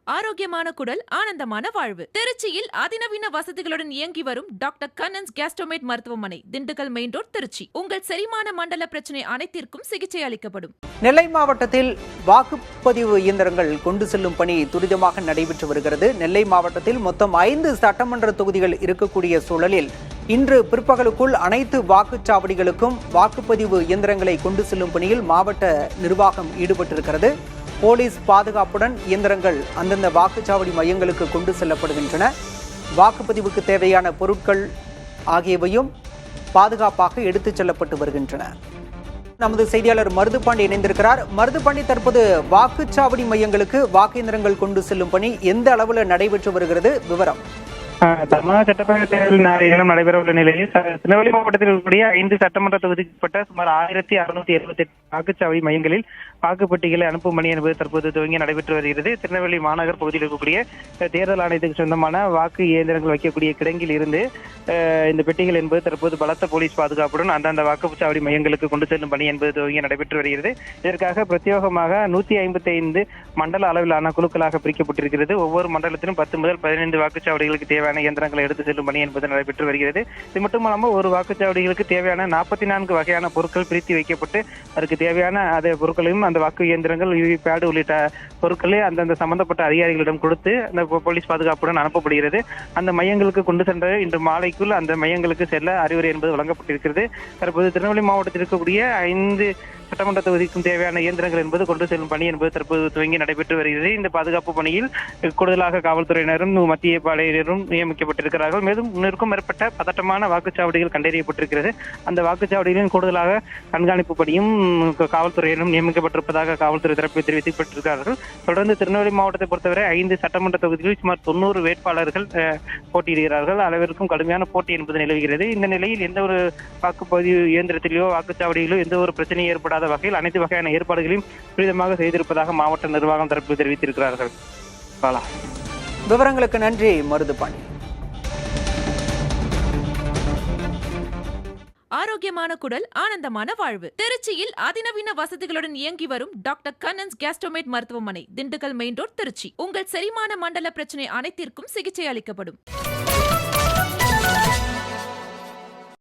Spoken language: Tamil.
ஆரோக்கியமான குடல், ஆனந்தமான வாழ்வு. திருச்சியில் அதிநவீன வசதிகளுடன் இயங்கி வரும் டாக்டர் கண்ணன்ஸ் கேஸ்ட்ரோமேட் மருத்துவமனை, திண்டுக்கல் மெயின் ரோட், திருச்சி. உங்கள் செரிமான மண்டல பிரச்சனை அனைத்திற்கும் சிகிச்சை அளிக்கப்படும். நெல்லை மாவட்டத்தில் வாக்குப்பதிவு இயந்திரங்கள் கொண்டு செல்லும் பணி துரிதமாக நடைபெற்று வருகிறது. நெல்லை மாவட்டத்தில் மொத்தம் 5 சட்டமன்ற தொகுதிகள் இருக்கக்கூடிய சூழலில் இன்று பிற்பகலுக்குள் அனைத்து வாக்குச்சாவடிகளுக்கும் வாக்குப்பதிவு இயந்திரங்களை கொண்டு செல்லும் பணியில் மாவட்ட நிர்வாகம் ஈடுபட்டிருக்கிறது. போலீஸ் பாதுகாப்புடன் இயந்திரங்கள் அந்தந்த வாக்குச்சாவடி மையங்களுக்கு கொண்டு செல்லப்படுகின்றன. வாக்குப்பதிவுக்கு தேவையான பொருட்கள் ஆகியவையும் பாதுகாப்பாக எடுத்துச் செல்லப்பட்டு வருகின்றன. நமது செய்தியாளர் மருதுபாண்டி இணைந்திருக்கிறார். மருதுபாண்டி, தற்போது வாக்குச்சாவடி மையங்களுக்கு வாக்கு இயந்திரங்கள் கொண்டு செல்லும் பணி எந்த அளவில் நடைபெற்று வருகிறது? விவரம். தமிழ்நாடு சட்டப்பேரவை தேர்தல் நாளைய நடைபெற உள்ள நிலையில் திருநெல்வேலி மாவட்டத்தில் இருக்கக்கூடிய 5 சட்டமன்ற தொகுதிக்குட்பட்ட சுமார் 1678 வாக்குச்சாவடி மையங்களில் வாக்குப்பட்டிகளை அனுப்பும் பணி என்பது தற்போது துவங்கி நடைபெற்று வருகிறது. திருநெல்வேலி மாநகர் பகுதியில் இருக்கக்கூடிய தேர்தல் ஆணையத்துக்கு சொந்தமான வாக்கு இயந்திரங்கள் வைக்கக்கூடிய கிடங்கில் இருந்து இந்த பெட்டிகள் என்பது தற்போது பலத்த போலீஸ் பாதுகாப்புடன் அந்தந்த வாக்குச்சாவடி மையங்களுக்கு கொண்டு செல்லும் பணி என்பது துவங்கி நடைபெற்று வருகிறது. இதற்காக பிரத்யேகமாக 155 மண்டல அளவிலான குழுக்களாக பிரிக்கப்பட்டிருக்கிறது. ஒவ்வொரு மண்டலத்திலும் 10 முதல் 15 வாக்குச்சாவடிகளுக்கு தேவையான இயந்திரங்களை எடுத்து செல்லும் பணி என்பது நடைபெற்று வருகிறது. இது மட்டுமல்லாமல் ஒரு வாக்குச்சாவடிகளுக்கு தேவையான 44 வகையான பொருட்கள் பிரித்து வைக்கப்பட்டு அதற்கு தேவையான அதே பொருட்களையும் அந்த வாக்கு இயந்திரங்கள், பேடு உள்ளிட்ட பொருட்களை அந்தந்த சம்பந்தப்பட்ட அதிகாரிகளிடம் கொடுத்து அந்த போலீஸ் பாதுகாப்புடன் அனுப்பப்படுகிறது. அந்த மையங்களுக்கு கொண்டு சென்ற இன்று மாலைக்குள் அந்த மையங்களுக்கு செல்ல அறிவுரை என்பது வழங்கப்பட்டிருக்கிறது. தற்போது திருநெல்வேலி மாவட்டத்தில் இருக்கக்கூடிய 5 சட்டமன்ற தொகுதிக்கும் தேவையான இயந்திரங்கள் என்பது கொண்டு செல்லும் பணி என்பது தற்போது துவங்கி நடைபெற்று வருகிறது. இந்த பாதுகாப்பு பணியில் கூடுதலாக காவல்துறையினரும் மத்திய படையினரும் நியமிக்கப்பட்டிருக்கிறார்கள். மேலும் 100க்கும் மேற்பட்ட பதட்டமான வாக்குச்சாவடிகள் கண்டறியப்பட்டிருக்கிறது. அந்த வாக்குச்சாவடிகளில் கூடுதலாக கண்காணிப்பு பணியும் காவல்துறையினரும் நியமிக்கப்பட்டிருப்பதாக காவல்துறை தரப்பில் தெரிவிக்கப்பட்டிருக்கிறார்கள். தொடர்ந்து திருநெல்வேலி மாவட்டத்தை பொறுத்தவரை 5 சட்டமன்ற தொகுதிகளில் சுமார் 90 வேட்பாளர்கள் போட்டியிடுகிறார்கள். அளவிற்கும் கடுமையான போட்டி என்பது நிலவுகிறது. இந்த நிலையில் எந்த ஒரு வாக்குப்பதிவு இயந்திரத்திலோ வாக்குச்சாவடியிலோ எந்த ஒரு பிரச்சனையும் ஏற்படாத வகையில் அனைத்து வகையான ஏற்பாடுகளையும் துரிதமாக செய்திருப்பதாக மாவட்ட நிர்வாகம் தரப்பில் தெரிவித்திருக்கிறார்கள். விவரங்களுக்கு நன்றி மருதுபாண்டி. ஆரோக்கியமான குடல், ஆனந்தமான வாழ்வு. திருச்சியில் அதிநவீன வசதிகளுடன் இயங்கி வரும் டாக்டர் கண்ணன்ஸ் கேஸ்ட்ரோமேட் மருத்துவமனை, திண்டுக்கல் மெயின் ரோட், திருச்சி. உங்கள் செரிமான மண்டல பிரச்சனை அனைத்திற்கும் சிகிச்சை அளிக்கப்படும்.